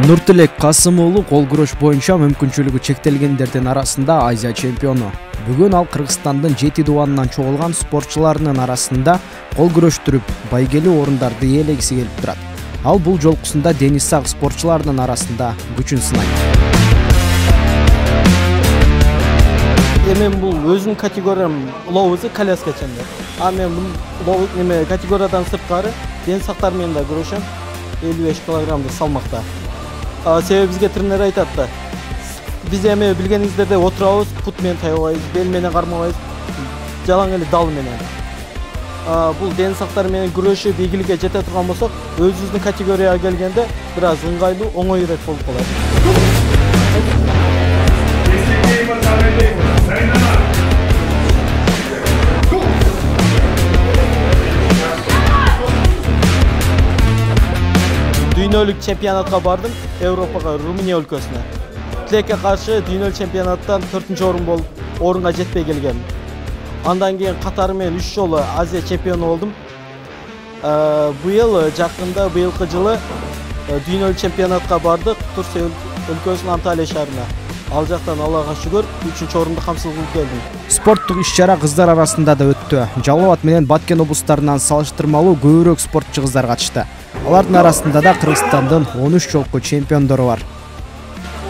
Нуртилек Касымуулу кол күрөш боюнча мүмкүнчүлүгү чектелгендердин арасында Азия чемпиону. Бүгүн ал Кыргызстандын 7 дубанынан чогулган спортчуларынын арасында кол күрөштүрүп, байгелүү орундарды ээлегиси келип турат. Ал бул жолкусунда дени сак спортчуларынын арасында күчүн сынайт. Мен бул өзүмдүн категориям лоузы коляскачандар. Мен бул категориядан сырткары дени сактар менен да күрөшөм. 55 килограммдык салмакта. Себеби бизге тренер айтат да, биз эми билгениңиздердей отурабыз, пут менен таябайбыз, бел менен кармабайбыз, жалаң эле дал менен. Бул дени сактар менен күрөшүп ийгиликке жете турган болсок, өзүбүздүн категорияга келгенде бир аз ыңгайлуу, оңоюраак болуп калат. Дүйнөлүк чемпионатка бардым, Европага, Румыния өлкөсүнө. Тилекке каршы дүйнөлүк чемпионаттан 4-орун болуп, орунга жетпей келгем. Андан кийин катары менен 3 жолу Азия чемпиону болдум. Быйыл жакында, быйылкы жылы дүйнөлүк чемпионатка бардык, Турция өлкөсүнүн Анталия шаарына. Ал жактан Аллага шүгүр 3-орунду камсыз кылып келдим. Спорттук иш-чара кыздар арасында да өттү. Жалал Абад менен Баткен облустарынан салыштырмалуу көбүрөөк спортчу кыздар катышты. Алардын арасында да Кыргызстандын 13 жолку чемпиондору бар.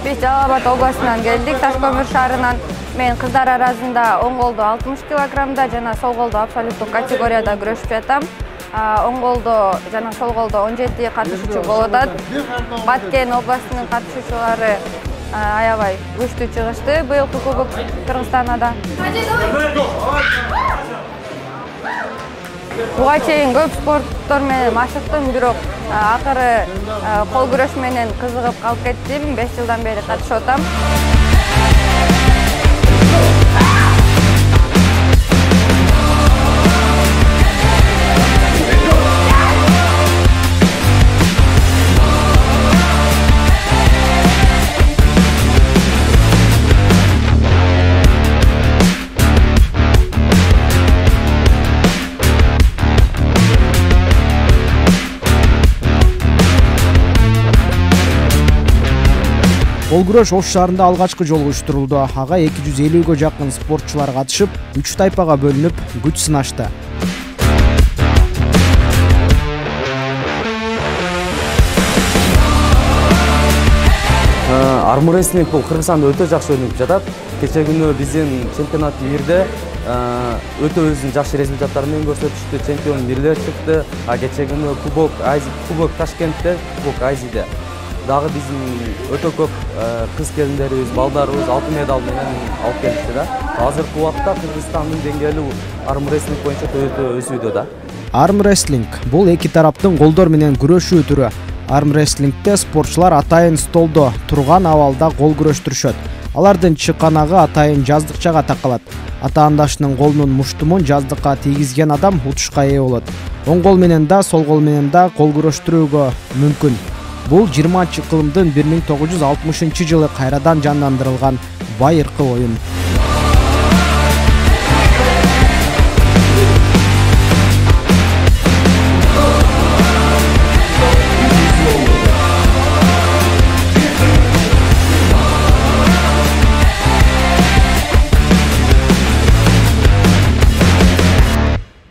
Биз Жалал Абад областынан келдик, Таш көмүр шаарынан. Мен кыздар арасында оң колдо 60 килограммда жана сол колдо абсолюттук категорияда күрөшүп жатам. Оң колдо жана сол колдо 17 катышуучу болуп атат. Баткен областынын катышуучулары аябай күчтүү чыгышты быйылкы кубок Кыргызстанда. Буга чейин көп спорттор менен машыктым, бирок акыры кол күрөш менен кызыгып калып кеттим. 5 жылдан бери катышып атам. Кол күрөш Ош шаарында алгачкы жолу уюштурулду. Ага 250-гө жакын спортчулар катышып, 3 тайпага бөлүнүп, күч сынашты. Армрестлинг бул Кыргызстанда өтө жакшы өнүгүп жатат. Кече күнү биздин чемпионат бирде өтө өзүнүн жакшы результаттары менен көрсөтүштү. Чемпион бирлер чыкты. Кече күнү Кубок Ташкентте, Кубок Азияда дагы биздин өтө көп кыз келиндерибиз, балдарыбыз алтын медаль менен алып келишти да. Азыркы убакта Кыргызстандын деңгээли армрестлинг боюнча өтө өсүүдө да. Армрестлинг бул эки тараптын колдор менен күрөшүү түрү. Армрестлингте спортчулар атайын столдо турган абалда кол күрөштүрүшөт. Алардын чыканагы атайын жаздыкчага такалат. Атаандашынын колунун муштумун жаздыкка тийгизген адам утушка ээ болот. Оң кол менен да, сол кол менен да кол күрөштүрүүгө мүмкүн. Бул 20-кылымдын 1960-жылы кайрадан жандандырылган байыркы оюн.